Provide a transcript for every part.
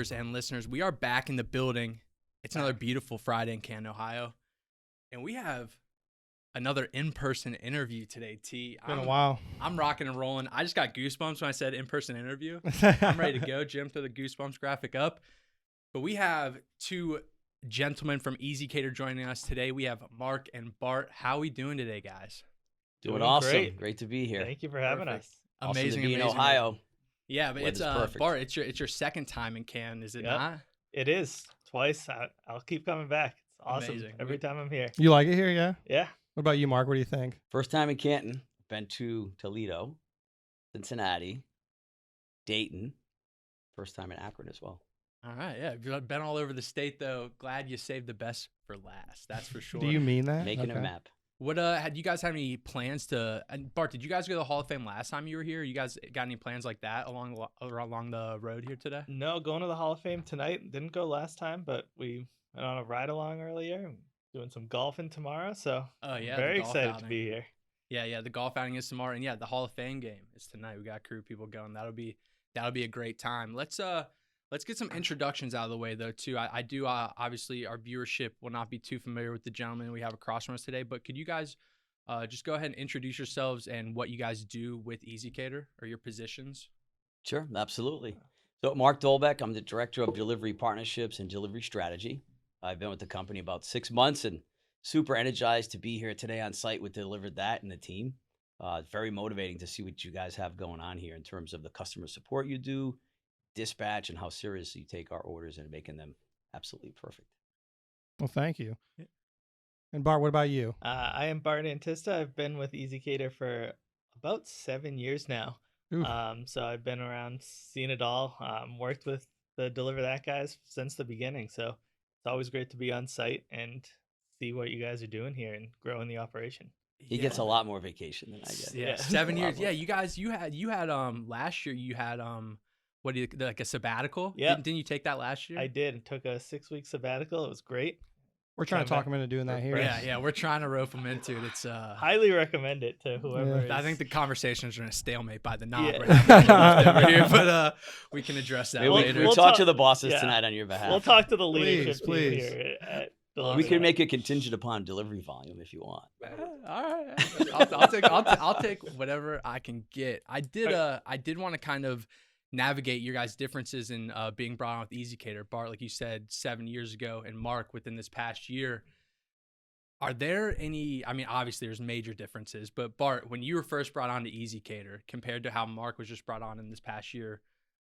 viewers and listeners. We are back in the building. It's another beautiful Friday in Canton, Ohio. And we have another in-person interview today, T. Been a while. I'm rocking and rolling. I just got goosebumps when I said in-person interview. I'm ready to go. Jim, throw the goosebumps graphic up. But we have two gentlemen from ezCater joining us today. We have Mark and Bart. How are we doing today, guys? Doing awesome. Great to be here. Thank you for having us. Amazing. Awesome to be in amazing. Ohio. Yeah, but it's perfect. Bart, it's your second time in Canton, is it not? It is twice. I'll keep coming back. It's awesome. Amazing. Every time I'm here. You like it here, yeah? Yeah. What about you, Mark? What do you think? First time in Canton. Been to Toledo, Cincinnati, Dayton. First time in Akron as well. All right, yeah. You've been all over the state, though. Glad you saved the best for last. That's for sure. Do you mean that? Making a map. What had you guys have any plans to? And Bart, did you guys go to the Hall of Fame last time you were here? You guys got any plans like that along the road here today? No, going to the Hall of Fame tonight. Didn't go last time, but we went on a ride along earlier. Doing some golfing tomorrow, so very excited to be here. Yeah, the golf outing is tomorrow, and yeah, the Hall of Fame game is tonight. We got crew people going. That'll be a great time. Let's get some introductions out of the way, though, too. I do, obviously, our viewership will not be too familiar with the gentlemen we have across from us today, but could you guys just go ahead and introduce yourselves and what you guys do with ezCater or your positions? Sure, absolutely. So Mark Dolbeck, I'm the Director of Delivery Partnerships and Delivery Strategy. I've been with the company about 6 months and super energized to be here today on site with Delivered That and the team. It's very motivating to see what you guys have going on here in terms of the customer support you do, dispatch, and how seriously you take our orders and making them absolutely perfect. Well, thank you. And Bart, what about you? I am Bart Antista. I've been with ezCater for about 7 years now. So I've been around, seen it all. Worked with the Deliver That guys since the beginning. So it's always great to be on site and see what you guys are doing here and growing the operation. He gets a lot more vacation than I get. Yeah, 7 years. Yeah, you guys, you had last year you had what do you like a sabbatical? Yeah. Didn't you take that last year? I did. Took a 6-week sabbatical. It was great. We're trying to talk him into doing that here. Yeah, we're trying to rope him into it. It's highly recommend it to whoever. I think the conversations are in a stalemate by the nod. Yeah. Over here, but we can address that later. We'll talk to the bosses tonight on your behalf. We'll talk to the leadership please. team here at we can make it contingent upon delivery volume if you want. All right, I'll take whatever I can get. I did want to kind of navigate your guys' differences in being brought on with ezCater. Bart, like you said, 7 years ago, and Mark within this past year. Are there any? I mean, obviously there's major differences, but Bart, when you were first brought on to ezCater compared to how Mark was just brought on in this past year,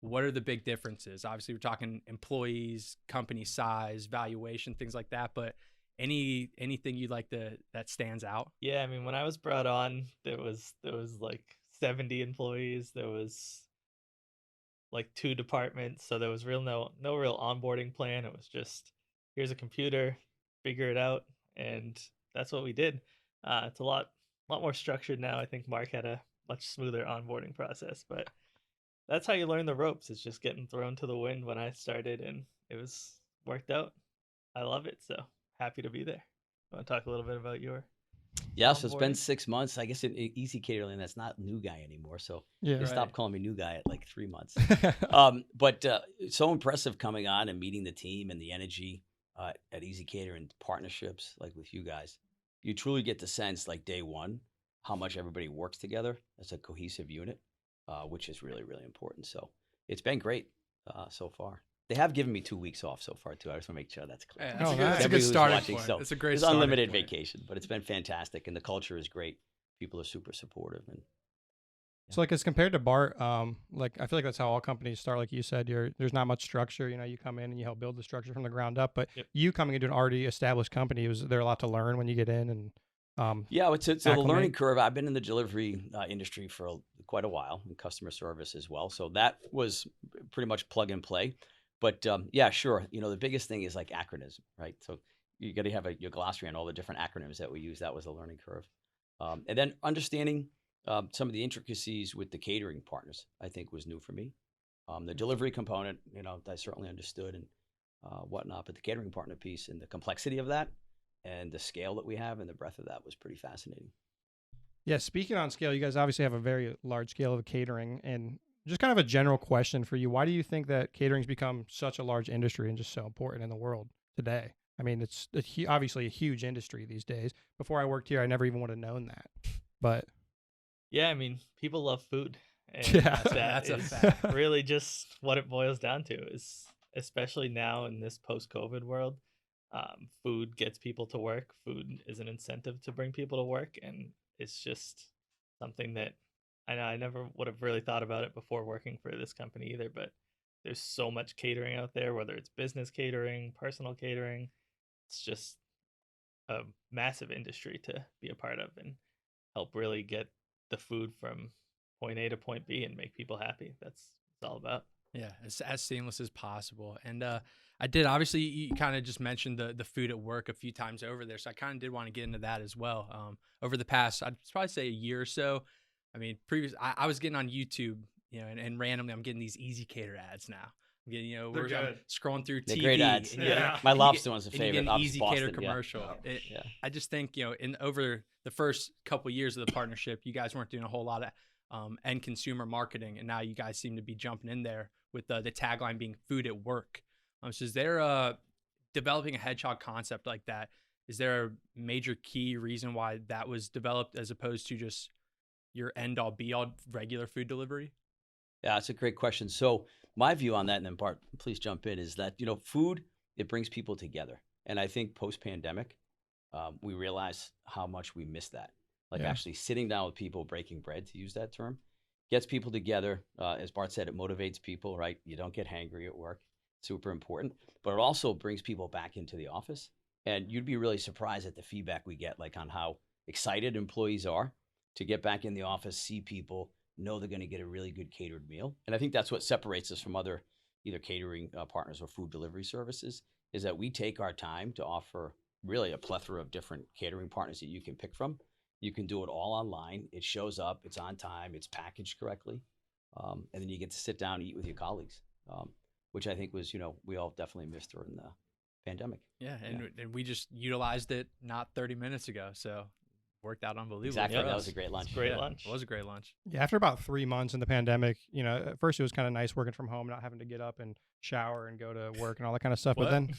what are the big differences? Obviously, we're talking employees, company size, valuation, things like that. But anything you'd like that stands out? Yeah, I mean, when I was brought on, there was like 70 employees. There was like 2 departments, so there was no real onboarding plan. It was just here's a computer, figure it out, and that's what we did. It's a lot more structured now. I think Mark had a much smoother onboarding process, but that's how you learn the ropes. It's just getting thrown to the wind when I started, and it was worked out. I love it, so happy to be there. Want to talk a little bit about your? Yeah, so it's been 6 months. I guess in ezCater land, that's not new guy anymore. So stop calling me new guy at like 3 months. But so impressive coming on and meeting the team and the energy at ezCater and partnerships like with you guys. You truly get the sense like day one how much everybody works together as a cohesive unit. Which is really, really important. So it's been great so far. They have given me 2 weeks off so far, too. I just want to make sure that's clear. Yeah, that's a good starting point. So it's a great it's unlimited vacation, but it's been fantastic, and the culture is great. People are super supportive. And So, like, as compared to Bart, like I feel like that's how all companies start. Like you said, there's not much structure. You know, you come in and you help build the structure from the ground up. But you coming into an already established company, was there a lot to learn when you get in? And it's a learning curve. I've been in the delivery industry for quite a while, in customer service as well. So that was pretty much plug and play. But sure. You know, the biggest thing is like acronyms, right? So you got to have your glossary on all the different acronyms that we use. That was a learning curve. And then understanding some of the intricacies with the catering partners, I think was new for me. The delivery component, you know, I certainly understood and whatnot, but the catering partner piece and the complexity of that and the scale that we have and the breadth of that was pretty fascinating. Yeah, speaking on scale, you guys obviously have a very large scale of catering, and Just kind of a general question for you. Why do you think that catering's become such a large industry and just so important in the world today? I mean, it's obviously a huge industry these days. Before I worked here, I never even would have known that. But Yeah, I mean, people love food, and Yeah. that That's a is fact. really just what it boils down to. Is especially now in this post-COVID world, food gets people to work. Food is an incentive to bring people to work, and it's just something that I know I never would have really thought about it before working for this company either. But there's so much catering out there, whether it's business catering, personal catering. It's just a massive industry to be a part of and help really get the food from point A to point B and make people happy. That's what it's all about. Yeah, as seamless as possible. And I did, obviously, you kind of just mentioned the food at work a few times over there. So I kind of did want to get into that as well. Over the past, I'd probably say a year or so. I mean, I was getting on YouTube, and randomly I'm getting these ezCater ads now. I'm getting, They're I'm good. scrolling through They're TV. great ads. And Yeah. My and lobster one's a and you favorite. get an Obviously, ezCater Boston, yeah. commercial. Yeah. I just think, in over the first couple years of the partnership, you guys weren't doing a whole lot of end consumer marketing, and now you guys seem to be jumping in there with the tagline being "food at work." So is there developing a hedgehog concept like that? Is there a major key reason why that was developed as opposed to just your end all be all regular food delivery? Yeah, that's a great question. So my view on that, and then Bart, please jump in, is that food, it brings people together, and I think post pandemic, we realize how much we miss that. Like Yeah. actually sitting down with people, breaking bread, to use that term, gets people together. As Bart said, it motivates people. Right? You don't get hangry at work. Super important, but it also brings people back into the office. And you'd be really surprised at the feedback we get, like on how excited employees are to get back in the office, see people, know they're going to get a really good catered meal. And I think that's what separates us from other either catering partners or food delivery services, is that we take our time to offer really a plethora of different catering partners that you can pick from. You can do it all online. It shows up, it's on time, it's packaged correctly. And then you get to sit down and eat with your colleagues, which I think was, we all definitely missed during the pandemic. Yeah, and we just utilized it not 30 minutes ago, so worked out unbelievable. Exactly. for That us. was a great lunch. Great lunch. It was a great lunch. Yeah, after about 3 months in the pandemic, at first it was kind of nice working from home, not having to get up and shower and go to work and all that kind of stuff. But What? then,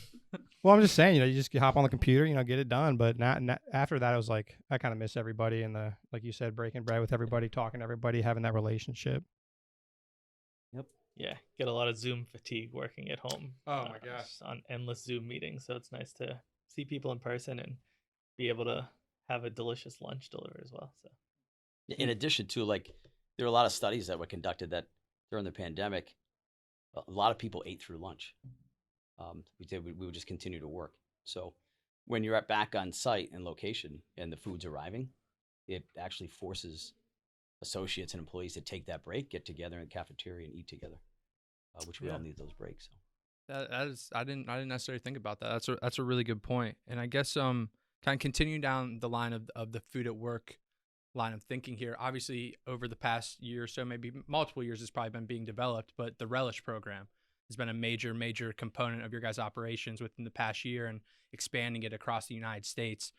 well, I'm just saying, you just hop on the computer, get it done. But after that, I was like, I kind of miss everybody and like you said, breaking bread with everybody, talking to everybody, having that relationship. Yeah, get a lot of Zoom fatigue working at home. Oh my gosh. just on endless Zoom meetings. So it's nice to see people in person and be able to have a delicious lunch delivered as well. So In addition to, like, there were a lot of studies that were conducted that during the pandemic, a lot of people ate through lunch. We would just continue to work. So when you're back on site and location and the food's arriving, it actually forces associates and employees to take that break, get together in the cafeteria and eat together, which we all need those breaks. So. That is, I didn't necessarily think about that. That's a really good point. And I guess kind of continuing down the line of the food at work line of thinking here. Obviously, over the past year or so, maybe multiple years, it's probably been being developed. But the Relish program has been a major component of your guys' operations within the past year and expanding it across the United States.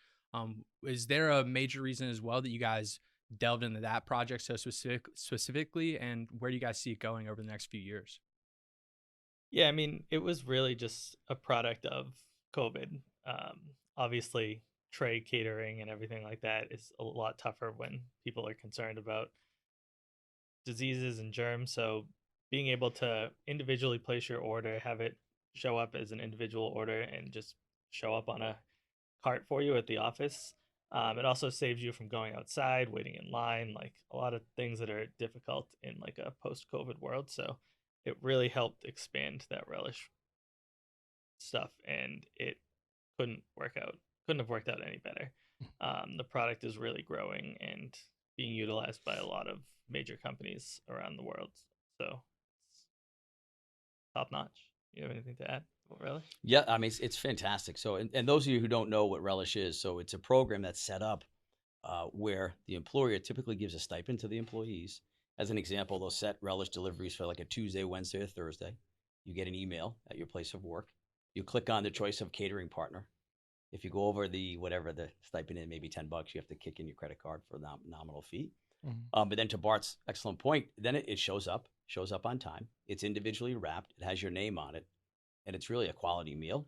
Is there a major reason as well that you guys delved into that project so specifically, and where do you guys see it going over the next few years? yeah, I mean, it was really just a product of COVID. Obviously, tray catering and everything like that is a lot tougher when people are concerned about diseases and germs. So being able to individually place your order, have it show up as an individual order, and just show up on a cart for you at the office. It also saves you from going outside, waiting in line, like a lot of things that are difficult in like a post-COVID world. So it really helped expand that Relish stuff, and it couldn't have worked out any better. The product is really growing and being utilized by a lot of major companies around the world. So it's top notch. You have anything to add? Relish? Yeah, I mean, it's fantastic. So, and those of you who don't know what Relish is, so it's a program that's set up where the employer typically gives a stipend to the employees. As an example, they'll set Relish deliveries for like a Tuesday, Wednesday, or Thursday. You get an email at your place of work. You click on the choice of catering partner. If you go over whatever the stipend is, maybe $10, you have to kick in your credit card for a nominal fee. But then to Bart's excellent point, then it shows up on time. It's individually wrapped. It has your name on it, and it's really a quality meal.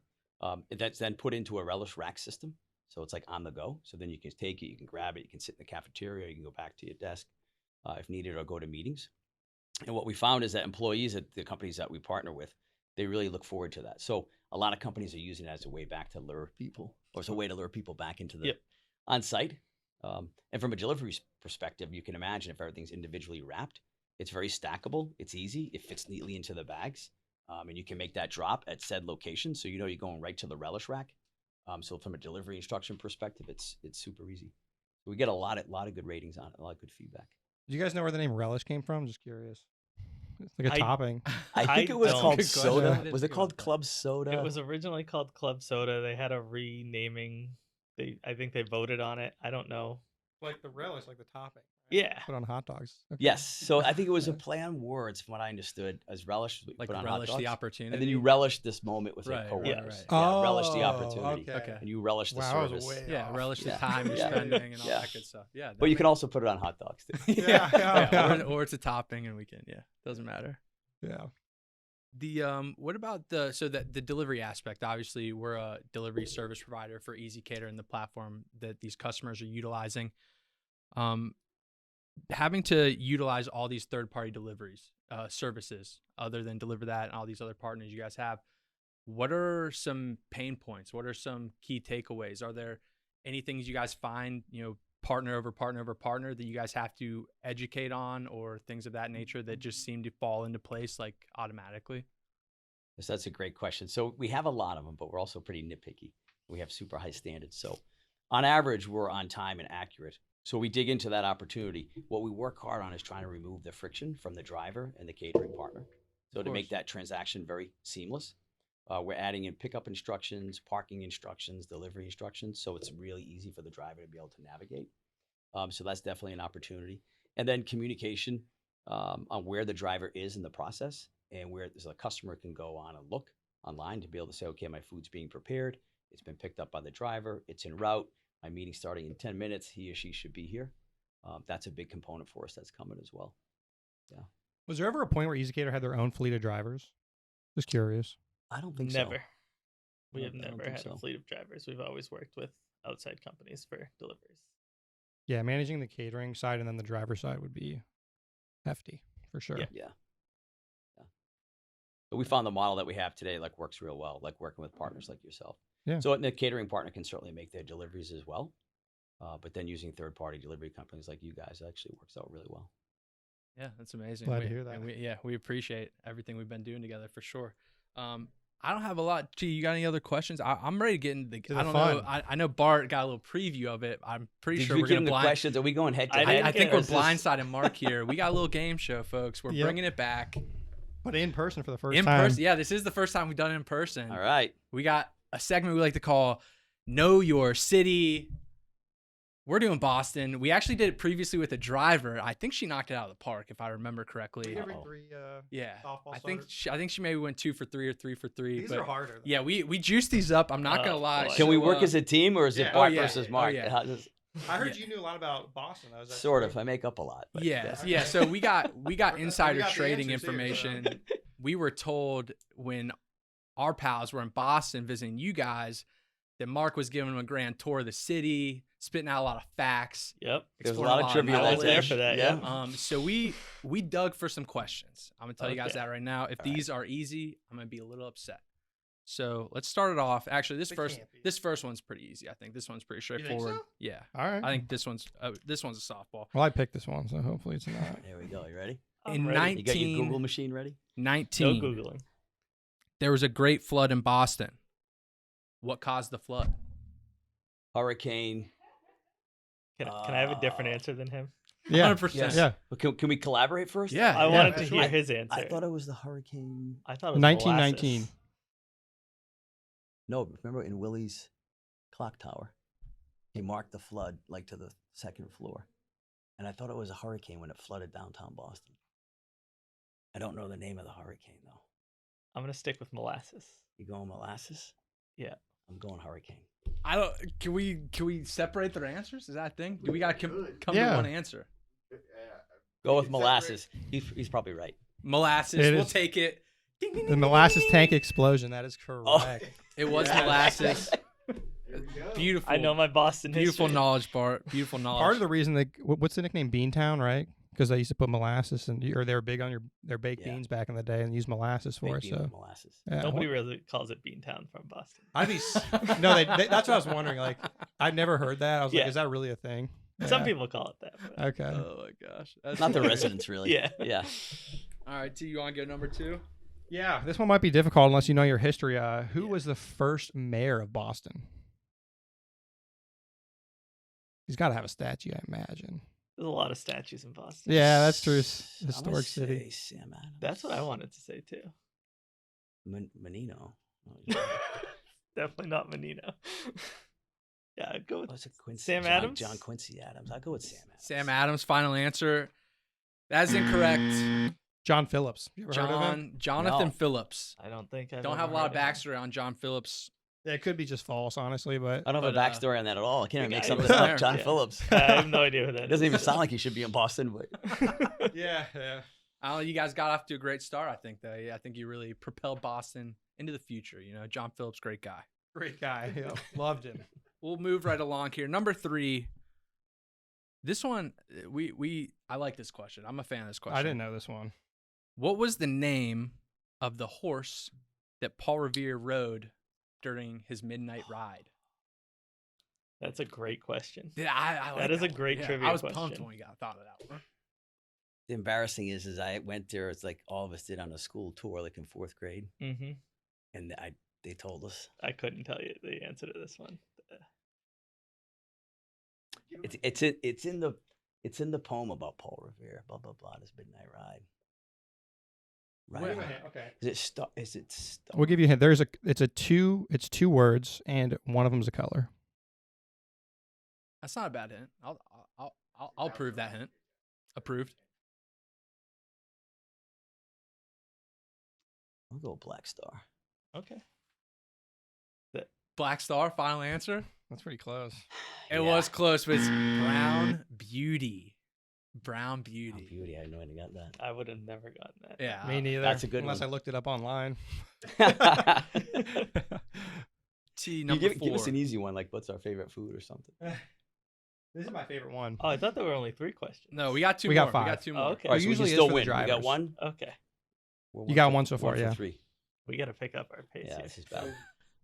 That's then put into a relish rack system. So it's like on the go. So then you can take it, you can grab it, you can sit in the cafeteria, you can go back to your desk if needed, or go to meetings. And what we found is that employees at the companies that we partner with, they really look forward to that. So a lot of companies are using it as a way back to lure people, or as a way to lure people back into the on-site. And from a delivery perspective, you can imagine if everything's individually wrapped, it's very stackable, it's easy, it fits neatly into the bags, and you can make that drop at said location. So you're going right to the relish rack. So from a delivery instruction perspective, it's super easy. We get a lot of good ratings on it, a lot of good feedback. Do you guys know where the name relish came from? Just curious. It's like a topping. I think it was called Good soda. question. Was it called Club Soda? It was originally called Club Soda. They had a renaming. I think they voted on it. I don't know. Like the relish, like the topping. Yeah. Put on hot dogs. Okay. Yes. So I think it was a play on words, from what I understood, as relish. Like put on relish hot the dogs, opportunity. and then you relish this moment with your Right, coworkers. right. Yeah, relish the Oh, opportunity. okay. And you relish the Wow, I was service. way Yeah, off. relish the Yeah. time you're Yeah. spending and all Yeah. that good stuff. Yeah. But you can also put it on hot dogs too. Yeah. or it's a topping and we can, doesn't matter. Yeah. The what about the delivery aspect? Obviously, we're a delivery service provider for ezCater and the platform that these customers are utilizing. Having to utilize all these third-party deliveries services other than Deliver That and all these other partners you guys have, what are some pain points? What are some key takeaways? Are there any things you guys find, partner over partner over partner that you guys have to educate on, or things of that nature that just seem to fall into place like automatically? Yes, that's a great question. So we have a lot of them, but we're also pretty nitpicky. We have super high standards. So on average, we're on time and accurate. So we dig into that opportunity. What we work hard on is trying to remove the friction from the driver and the catering partner. So to make that transaction very seamless, we're adding in pickup instructions, parking instructions, delivery instructions. So it's really easy for the driver to be able to navigate. So that's definitely an opportunity. And then communication on where the driver is in the process, and where a customer can go on and look online to be able to say, okay, my food's being prepared. It's been picked up by the driver. It's en route. My meeting's starting in 10 minutes. He or she should be here. That's a big component for us that's coming as well. Yeah. Was there ever a point where ezCater had their own fleet of drivers? Just curious. I don't think Never. so. We I have don't never think had so. a fleet of drivers. We've always worked with outside companies for deliveries. Yeah, managing the catering side and then the driver side would be hefty for sure. Yeah. But we found the model that we have today works real well, like working with partners like yourself. Yeah. So the catering partner can certainly make their deliveries as well. But then using third-party delivery companies like you guys actually works out really well. Yeah, that's amazing. Glad to hear that. And we appreciate everything we've been doing together for sure. I don't have a lot. Gee, you got any other questions? I'm ready to get into the. I don't know. I know Bart got a little preview of it. I'm pretty Did sure you we're give gonna him the questions? Are we going head to head? I think we're Is this- blindsiding Mark here. We got a little game show, folks. We're Yep. bringing it back But in person for the first in time. person. Yeah, this is the first time we've done it in person. All right. We got a segment we like to call "Know Your City." We're doing Boston. We actually did it previously with a driver. I think she knocked it out of the park, if I remember correctly. Yeah, softball I think she maybe went 2 for 3 or 3 for 3. These but are harder. yeah, we juiced these up. I'm not gonna lie. boy. Can we So, work as a team, or is it yeah. Bart Oh, yeah. versus Oh, Mark? yeah. How does- I heard Yeah. you knew a lot about Boston. That was Sort of. I make up a lot. But Yeah. So we got insider We got the trading answers here, so- information. We were told when our pals were in Boston visiting you guys that Mark was giving them a grand tour of the city, spitting out a lot of facts. Yep. There's a exploring lot of trivia I that was there day. for that, yeah. So we dug for some questions. I'm gonna tell you guys Okay. that right now. If All right. these are easy, I'm gonna be a little upset. So let's start it off. Actually, They can't be. this first one's pretty easy. I think this one's pretty think straightforward. so? Yeah, All right. I think this one's a softball. Well, I picked this one, so hopefully it's not. There we go. You ready? In I'm ready. You got your 19 Google machine ready? No 19, Googling. there was a great flood in Boston. What caused the flood? Hurricane. Can I have a different answer than him? Yeah. 100%. Yes. Yeah. But can we collaborate first? Yeah. I wanted to sure. hear his answer. I thought it was the hurricane. I thought it was 1919. molasses. No, remember in Willie's clock tower, he marked the flood to the second floor. And I thought it was a hurricane when it flooded downtown Boston. I don't know the name of the hurricane, though. I'm gonna stick with molasses. You going molasses? Yeah. I'm going hurricane. I don't. Can we separate their answers? Is that a thing? Do we got to come to Yeah. one answer? Go with molasses. He's probably right. Molasses. It We'll is. take it. Ding, ding, The ding, molasses ding, tank ding. explosion. That is correct. Oh. It was Yes. molasses. There we go. Beautiful. I know my Boston Beautiful history. knowledge, Bart. Beautiful knowledge. Part of the reason what's the nickname Beantown, right? Because they used to put molasses or they were big on their baked Yeah. beans back in the day and use molasses for Baked it. bean So with molasses. yeah, Nobody really calls it Beantown from Boston. I'd be no. They, that's what I was wondering. Like I'd never heard that. I was Yeah. like, is that really a thing? Some Yeah. people call it that. But Okay. Oh my gosh. That's Not the hilarious. residents, really. Yeah. Yeah. All right, T, you want to go number 2? Yeah, this one might be difficult unless you know your history. Who was the first mayor of Boston? He's got to have a statue, I imagine. there's a lot of statues in Boston. Yeah, that's true. I'm gonna Historic city. say Sam Adams. That's what I wanted to say too. Menino. Definitely not Menino. Yeah, I'd go with What's it? Quincy? Sam John, Adams? John Quincy Adams. I'll go with Sam Adams. Sam Adams, final answer. That's incorrect. John Phillips. You ever heard of him? Jonathan No. Phillips. I don't think I Don't have a lot of backstory on John Phillips. Yeah, it could be just false, honestly, but I don't have But, a backstory on that at all. I can't even the make guy something was up. there. John Yeah. Phillips. I have no idea who that It doesn't even sound like he should be in Boston, but yeah. I don't know. You guys got off to a great start, I think, though. Yeah, I think you really propelled Boston into the future. You know, John Phillips, great guy. Great guy. Yeah, loved him. We'll move right along here. Number 3. This one, I like this question. I'm a fan of this question. I didn't know this one. What was the name of the horse that Paul Revere rode during his midnight ride? That's a great question. Yeah, I like That is a one. great Yeah, trivia I was question. pumped when we thought of that one. the embarrassing is I went there. It's like all of us did on a school tour, like in 4th grade, Mm-hmm. and they told us I couldn't tell you the answer to this one. it's in the poem about Paul Revere. Blah blah blah. This midnight ride. Right. Wait, Okay. Is it star? We'll give you a hint. It's two words, and one of them's a color. That's not a bad hint. I'll approve that hint. Approved. I'll go with Black Star. Okay. Black Star, final answer. That's pretty close. It was close, but it's Brown Beauty. Brown Beauty. Beauty. I had no idea got that. I would have never gotten that. Yeah. Me neither. that's a good unless one. I looked it up online. T You number give 4. us an easy one, like what's our favorite food or something. This is my favorite one. Oh, I thought there were only 3 questions. No, we got 2 We more. got 5. We got 2 more. Oh, okay. All right, so usually we is can still for the win. We got drivers. one. Okay. We're You got for- one so far, one for yeah. 3. We got to pick up our pace Yeah, here. this is bad.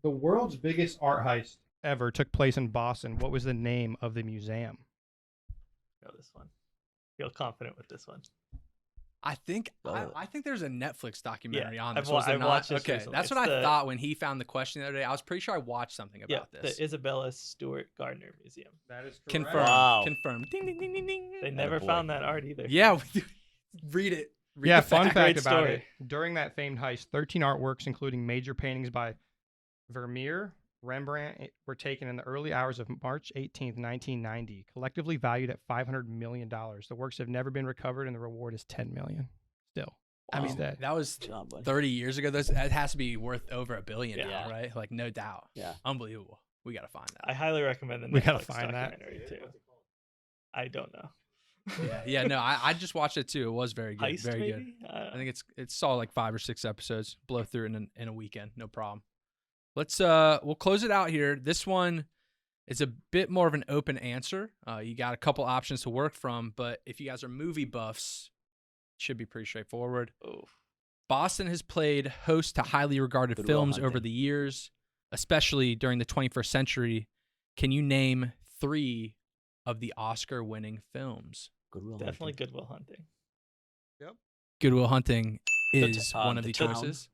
The world's biggest art heist ever took place in Boston. What was the name of the museum? Go this one. Feel confident with this one. I think Oh. I think there's a Netflix documentary on I've this. wa- Was there I've not? watched this Okay, recently. that's It's what I the- thought when he found the question the other day. I was pretty sure I watched something Yeah, about this. the Isabella Stewart Gardner Museum. That is Confirmed. Wow. Confirmed. Ding ding ding ding ding. They never Attaboy. found that art either. Yeah, read it. Read Yeah, the fun fact. fact Great about story. it. During that famed heist, 13 artworks, including major paintings by Vermeer, Rembrandt, were taken in the early hours of March 18th, 1990, collectively valued at $500 million. The works have never been recovered, and the reward is $10 million. Still. I mean, Wow. that was Good job, buddy. 30 years ago. That has to be worth over $1 billion Yeah. now, right? Like, no doubt. Yeah. Unbelievable. We got to find that. I highly recommend the We gotta Netflix find that. documentary too. I don't know. Yeah, no, I just watched it too. It was very good. Heist, very good. maybe? I think it's saw like 5 or 6 episodes. Blow through it in a weekend, no problem. We'll close it out here. This one is a bit more of an open answer. You got a couple options to work from, but if you guys are movie buffs, it should be pretty straightforward. Oh, Boston has played host to highly regarded Good Will films over Hunting. the years, especially during the 21st century. Can you name 3 of the Oscar-winning films? Goodwill definitely Hunting. Good Will Hunting. Good Will Hunting The is t- one of The the Town. choices.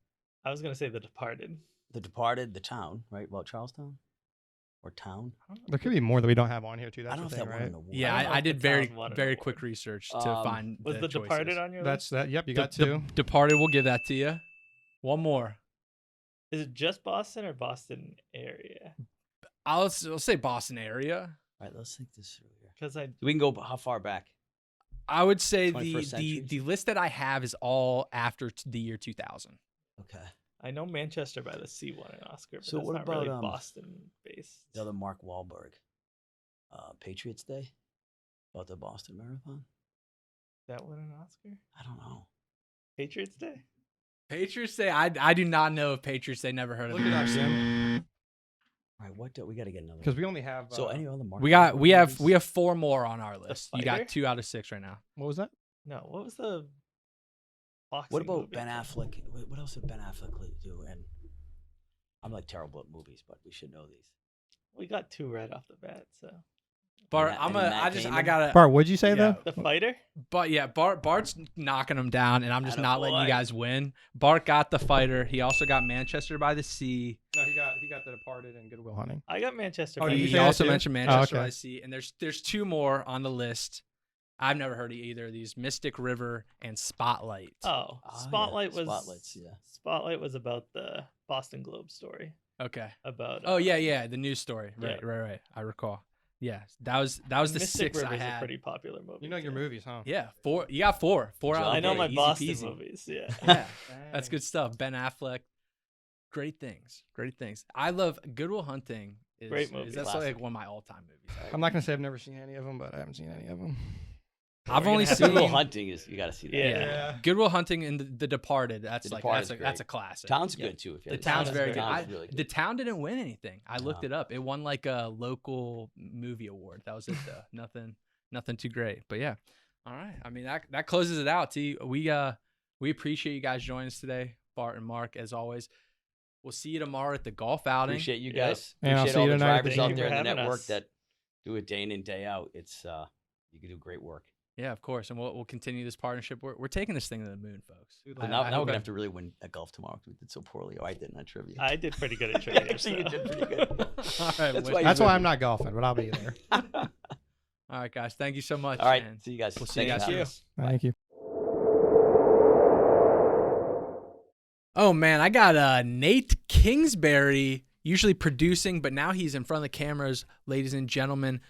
I was gonna say The Departed. The Departed, The Town, right? Well, Charlestown or Town. I don't know. There could be more that we don't have on here, too. I That's don't know the if thing, that won right? an award. Yeah, I don't know I if did The very Town won an very award. quick research to Um, find Was The choices. Departed on your That's list? that. Yep, you The- got the 2. Departed, we'll give that to you. One more. Is it just Boston or Boston area? I'll say Boston area. All right, let's think this through here. Because I We can go how far back? I would say 21st century? the list that I have is all after the year 2000. Okay. I know Manchester by the Sea won an Oscar, but So that's what not really about, Boston based. The other Mark Wahlberg. Patriots Day? About the Boston Marathon? That won an Oscar? I don't know. Patriots Day? Patriots Day. I do not know if Patriots Day. Never heard of Look it. it up, Jim. All right, what do we got to get another? Because we only have. So any other We have 4 more on our list. You Fighter? got 2 out of 6 right now. What was that? No, what was the boxing What about movie? Ben Affleck? What else did Ben Affleck do? And I'm like terrible at movies, but we should know these. We got 2 right off the bat, so. Bart, Matt I gotta. Bart, what'd you say though? The fighter? But yeah, Bart's knocking him down, and I'm just not letting you Attaboy. guys win. Bart got The Fighter. He also got Manchester by the Sea. No, he got The Departed and Good Will Hunting. I got Manchester. Oh, by did the you He say Sea. that also too? mentioned Manchester Oh, by okay. the Sea, and there's 2 more on the list. I've never heard of either of these: Mystic River and Spotlight. Oh, Ah, Spotlight yeah, was Spotlights, yeah. Spotlight was about the Boston Globe story Okay. about. Oh yeah, the news story. Yeah. Right. I recall. Yeah, that was the Mystic 6 I River's a had. pretty popular movie. You know your too. movies, huh? Yeah, 4. You got 4. 4 out. I of know 8. my Easy Boston peasy. movies. Yeah. Yeah, that's good stuff. Ben Affleck, great things. I love Good Will Hunting. Great movie. That's Classic. like one of my all-time movies. I'm not gonna say I've never seen any of them, but I haven't seen any of them. I've We're only gonna have Good to- Will seen Hunting is you got to see that. Yeah. Good Will Hunting and The Departed. That's The like Departed's that's a great. classic. Town's Yeah. good too. If you The haven't Town's seen very it. good. Town's really good. The Town didn't win anything. I looked No. it up. It won like a local movie award. That was it though. Nothing too great. But yeah. All right. I mean that closes it out. T. We appreciate you guys joining us today, Bart and Mark, as always. We'll see you tomorrow at the golf outing. Appreciate you Yep. guys. And I'll Appreciate see all you the tonight. drivers Thank out you there for in the having network us. that do it day in and day out. It's you can do great work. Yeah, of course, and we'll continue this partnership. We're taking this thing to the moon, folks. Dude, So I now hope we're I- gonna have to really win at golf tomorrow because we did so poorly. Oh, I didn't at trivia. I did pretty good at trivia. Actually, you so. did pretty good. All right, That's wish- why That's you why win. I'm not golfing, but I'll be there. all right, guys. Thank you so much. All right, and see you guys. we'll see you Thanks guys for having soon. us. Thank you. Oh man, I got Nate Kingsbury, usually producing, but now he's in front of the cameras, ladies and gentlemen.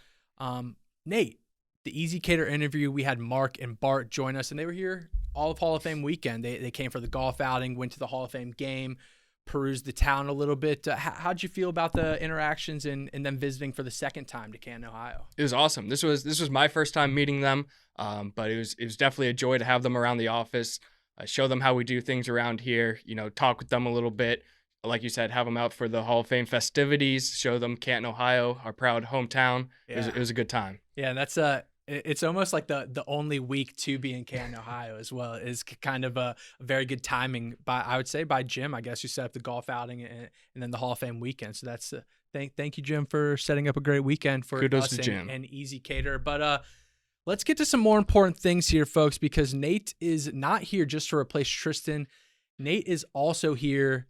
Nate, the ezCater interview, we had Mark and Bart join us, and they were here all of Hall of Fame weekend. They came for the golf outing, went to the Hall of Fame game, perused the town a little bit. How'd you feel about the interactions and then visiting for the second time to Canton, Ohio? It was awesome. This was my first time meeting them, but it was definitely a joy to have them around the office, show them how we do things around here. Talk with them a little bit. Like you said, have them out for the Hall of Fame festivities. Show them Canton, Ohio, our proud hometown. Yeah. It was a good time. Yeah, and that's it's almost like the only week to be in Canton, Ohio, as well. Is kind of a very good timing I would say by Jim. I guess who set up the golf outing and then the Hall of Fame weekend. So that's thank you, Jim, for setting up a great weekend for Kudos us to Jim. and ezCater. But let's get to some more important things here, folks, because Nate is not here just to replace Tristan. Nate is also here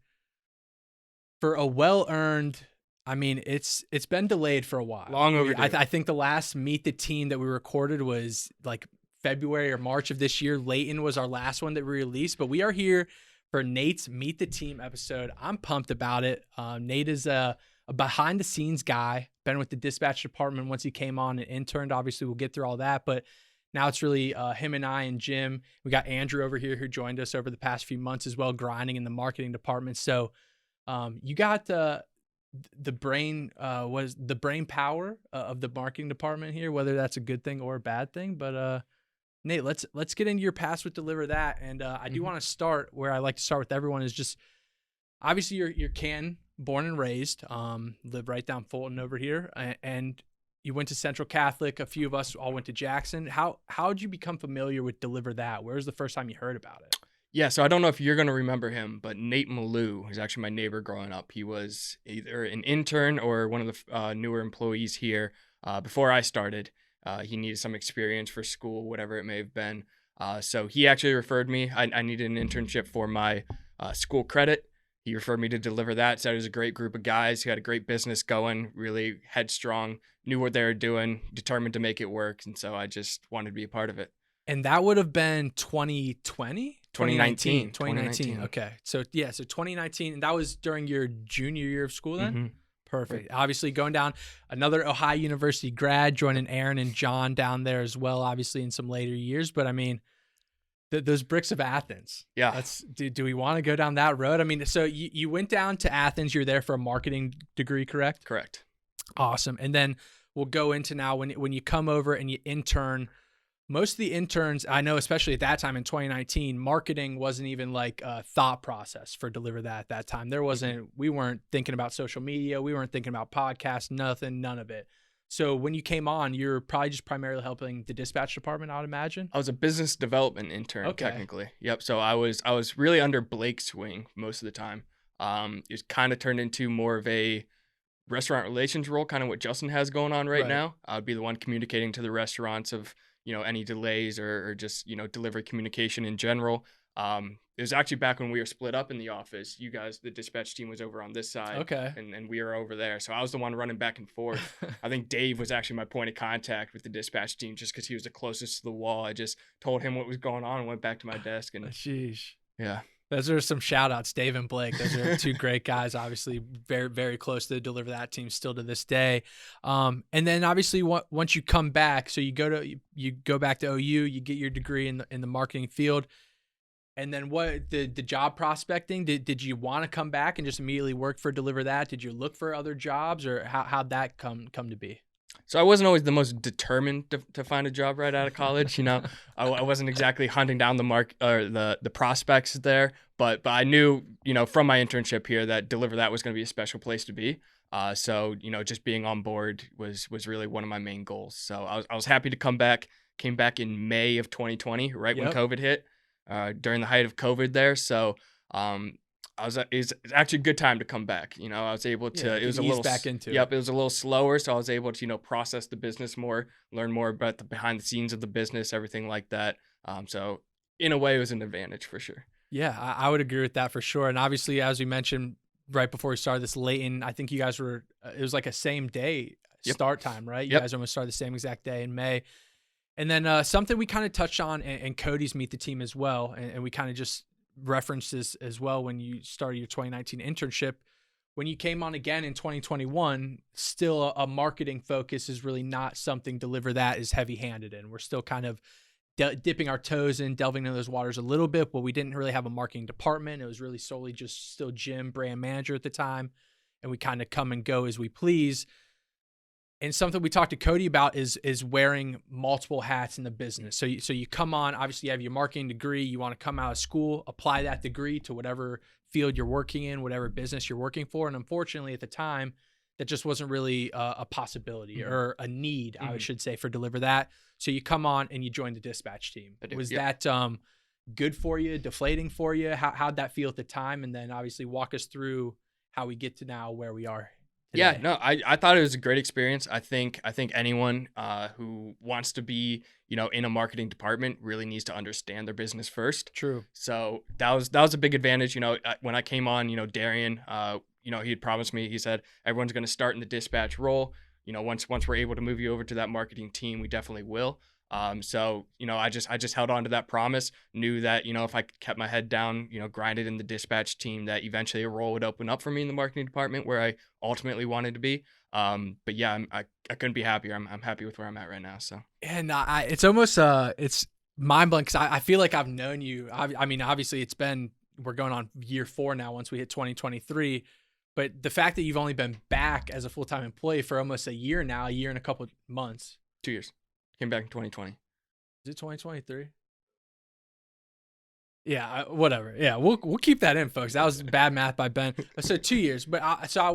for a well-earned. I mean, it's been delayed for a while. Long overdue. I think the last Meet the Team that we recorded was like February or March of this year. Layton was our last one that we released, but we are here for Nate's Meet the Team episode. I'm pumped about it. Nate is a behind-the-scenes guy. Been with the dispatch department once he came on and interned. Obviously, we'll get through all that, but now it's really him and I and Jim. We got Andrew over here who joined us over the past few months as well, grinding in the marketing department. So you got the brain power of the marketing department here, whether that's a good thing or a bad thing. But Nate, let's get into your past with Deliver That. And I do want to start where I like to start with everyone is just obviously you're Canton, born and raised, live right down Fulton over here, and you went to Central Catholic. A few of us all went to Jackson. How did you become familiar with Deliver That? Where was the first time you heard about it? Yeah, so I don't know if you're going to remember him, but Nate Malou was actually my neighbor growing up. He was either an intern or one of the newer employees here before I started. He needed some experience for school, whatever it may have been. So he actually referred me. I needed an internship for my school credit. He referred me to Deliver That, said it was a great group of guys who had a great business going, really headstrong, knew what they were doing, determined to make it work. And so I just wanted to be a part of it. And that would have been 2020? 2019. 2019. Okay. So 2019. And that was during your junior year of school then? Mhm. Perfect. Obviously going down another Ohio University grad, joining Aaron and John down there as well, obviously in some later years. But I mean, those bricks of Athens. Yeah. Do we want to go down that road? I mean, so you went down to Athens. You're there for a marketing degree, correct? Correct. Awesome. And then we'll go into now when you come over and you intern. most of the interns, I know, especially at that time in 2019, marketing wasn't even like a thought process for Deliver That at that time. There wasn't, we weren't thinking about social media. We weren't thinking about podcasts, nothing, none of it. So when you came on, you're probably just primarily helping the dispatch department, I'd imagine. I was a business development intern, technically. Yep. So I was really under Blake's wing most of the time. It kind of turned into more of a restaurant relations role, kind of what Justin has going on right now. I'd be the one communicating to the restaurants of, any delays or just, delivery communication in general. It was actually back when we were split up in the office. You guys, the dispatch team, was over on this side. And we were over there. So I was the one running back and forth. I think Dave was actually my point of contact with the dispatch team just because he was the closest to the wall. I just told him what was going on and went back to my desk. And sheesh. Yeah. Those are some shout outs, Dave and Blake. Those are two great guys, obviously very, very close to the Deliver That team still to this day. And then obviously once you come back, so you go back to OU, you get your degree in the marketing field. And then what the job prospecting, did you want to come back and just immediately work for Deliver That? Did you look for other jobs, or how'd that come to be? So I wasn't always the most determined to find a job right out of college. I wasn't exactly hunting down the prospects there, but I knew, from my internship here that Deliver That was going to be a special place to be. So just being on board was really one of my main goals. So I was happy to come back. Came back in May of 2020, right when COVID hit, during the height of COVID there. So it's actually a good time to come back. I was able to, it was a little back into it was a little slower. So I was able to, process the business more, learn more about the behind the scenes of the business, everything like that. So in a way it was an advantage for sure. Yeah, I would agree with that for sure. And obviously, as we mentioned right before we started this, Leighton, I think you guys were, it was like a same day start time, right? You guys almost started the same exact day in May. And then something we kind of touched on in Cody's Meet the Team as well. And we kind of just referenced this as well when you started your 2019 internship. When you came on again in 2021, still a marketing focus is really not something Deliver That is heavy-handed in. We're still kind of dipping our toes in, delving into those waters a little bit, but we didn't really have a marketing department. It was really solely just still Jim, brand manager at the time, and we kind of come and go as we please. And something we talked to Cody about is wearing multiple hats in the business. So you come on, obviously you have your marketing degree, you want to come out of school, apply that degree to whatever field you're working in, whatever business you're working for. And unfortunately at the time, that just wasn't really a possibility or a need, I should say, for Deliver That. So you come on and you join the dispatch team. Was that good for you, deflating for you? How'd that feel at the time? And then obviously walk us through how we get to now where we are today. Yeah, no, I thought it was a great experience. I think anyone who wants to be, in a marketing department really needs to understand their business first. True. So that was a big advantage. When I came on, Darian, he had promised me, he said, everyone's going to start in the dispatch role. Once we're able to move you over to that marketing team, we definitely will. So, I just held on to that promise, knew that, if I kept my head down, grinded in the dispatch team, that eventually a role would open up for me in the marketing department where I ultimately wanted to be. But yeah, I couldn't be happier. I'm happy with where I'm at right now. So, and it's almost, it's mind blowing. Cause I feel like I've known you. I mean, obviously we're going on year 4 now once we hit 2023, but the fact that you've only been back as a full-time employee for almost a year now, a year and a couple of months. 2 years. Came back in 2020. Is it 2023? Yeah, whatever. Yeah, we'll keep that in, folks. That was bad math by Ben. So 2 years. But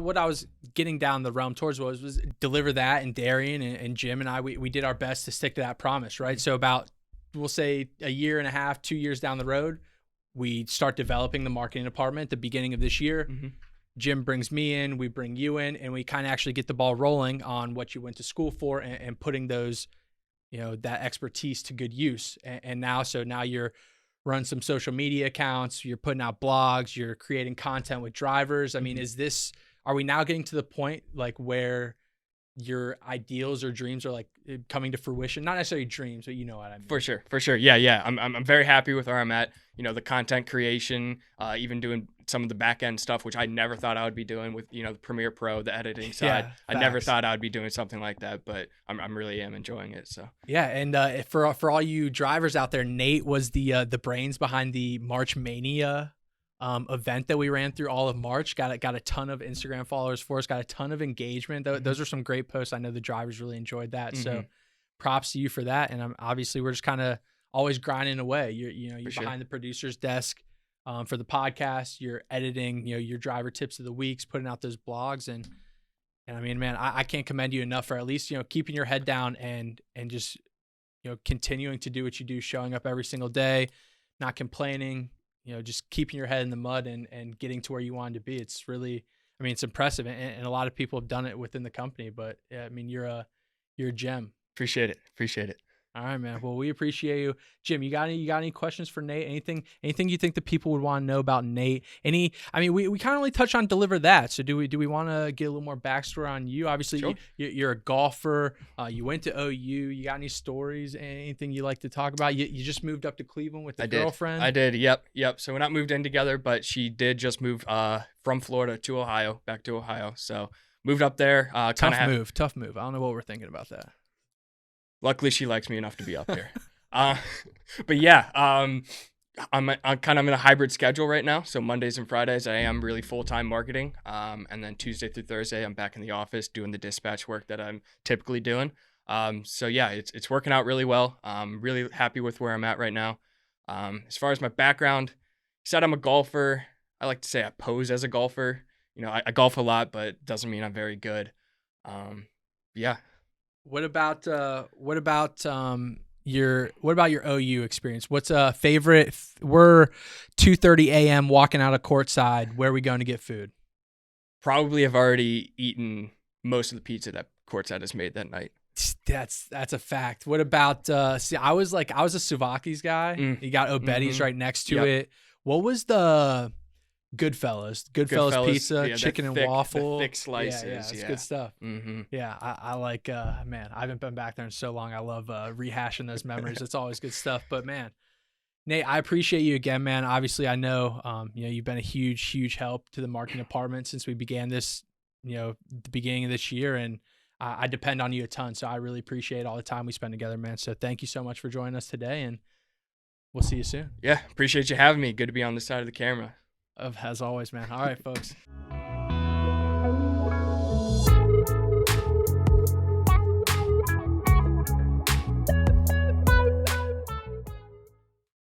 what I was getting down the realm towards was Deliver That, and Darian and Jim and I, we did our best to stick to that promise, right? So about, we'll say a year and a half, 2 years down the road, we start developing the marketing department at the beginning of this year. Jim brings me in, we bring you in, and we kind of actually get the ball rolling on what you went to school for and putting those, that expertise to good use. And now you're running some social media accounts, you're putting out blogs, you're creating content with drivers. I mean, are we now getting to the point like where your ideals or dreams are like coming to fruition? Not necessarily dreams, but you know what I mean. For sure. Yeah. I'm very happy with where I'm at. The content creation, even doing some of the back end stuff, which I never thought I would be doing with, the Premiere Pro, the editing side. Yeah, I never thought I would be doing something like that, but I'm really enjoying it. So yeah, and for all you drivers out there, Nate was the brains behind the March Mania event that we ran through all of March. Got a ton of Instagram followers for us, got a ton of engagement. Those are some great posts. I know the drivers really enjoyed that. So props to you for that. And obviously we're just kind of always grinding away. You're For behind the producer's desk for the podcast. You're editing, your driver tips of the weeks, putting out those blogs. And I mean, man, I can't commend you enough for at least, keeping your head down and just, continuing to do what you do, showing up every single day, not complaining, just keeping your head in the mud and getting to where you wanted to be. It's really, I mean, it's impressive. And a lot of people have done it within the company, but I mean, you're a gem. Appreciate it. All right, man. Well, we appreciate you, Jim. You got any questions for Nate? Anything you think the people would want to know about Nate? We kind of only touched on Deliver That. So do we want to get a little more backstory on you? Obviously, Sure. You're a golfer. You went to OU. You got any stories? Anything you like to talk about? You just moved up to Cleveland with a girlfriend. I did. Yep. So we're not moved in together, but she did just move from Florida to Ohio, back to Ohio. So moved up there. Tough move. I don't know what we're thinking about that. Luckily, she likes me enough to be up here. But yeah, I'm kind of in a hybrid schedule right now. So Mondays and Fridays, I am really full-time marketing. And then Tuesday through Thursday, I'm back in the office doing the dispatch work that I'm typically doing. So yeah, it's working out really well. I'm really happy with where I'm at right now. As far as my background, you said I'm a golfer. I like to say I pose as a golfer. I golf a lot, but it doesn't mean I'm very good. Yeah. What about your OU experience? What's a favorite? We're 2:30 a.m. walking out of courtside. Where are we going to get food? Probably have already eaten most of the pizza that courtside has made that night. That's a fact. What about I was a Suvaki's guy. You got Obetti's right next to it. What was the Goodfellas pizza, chicken and waffle, the thick slices. Yeah, it's good stuff. Mm-hmm. Yeah, I like. Man, I haven't been back there in so long. I love rehashing those memories. It's always good stuff. But man, Nate, I appreciate you again, man. Obviously, I know you've been a huge help to the marketing department since we began this, the beginning of this year, and I depend on you a ton. So I really appreciate all the time we spend together, man. So thank you so much for joining us today, and we'll see you soon. Yeah, appreciate you having me. Good to be on this side of the camera. As always, man. All right, folks.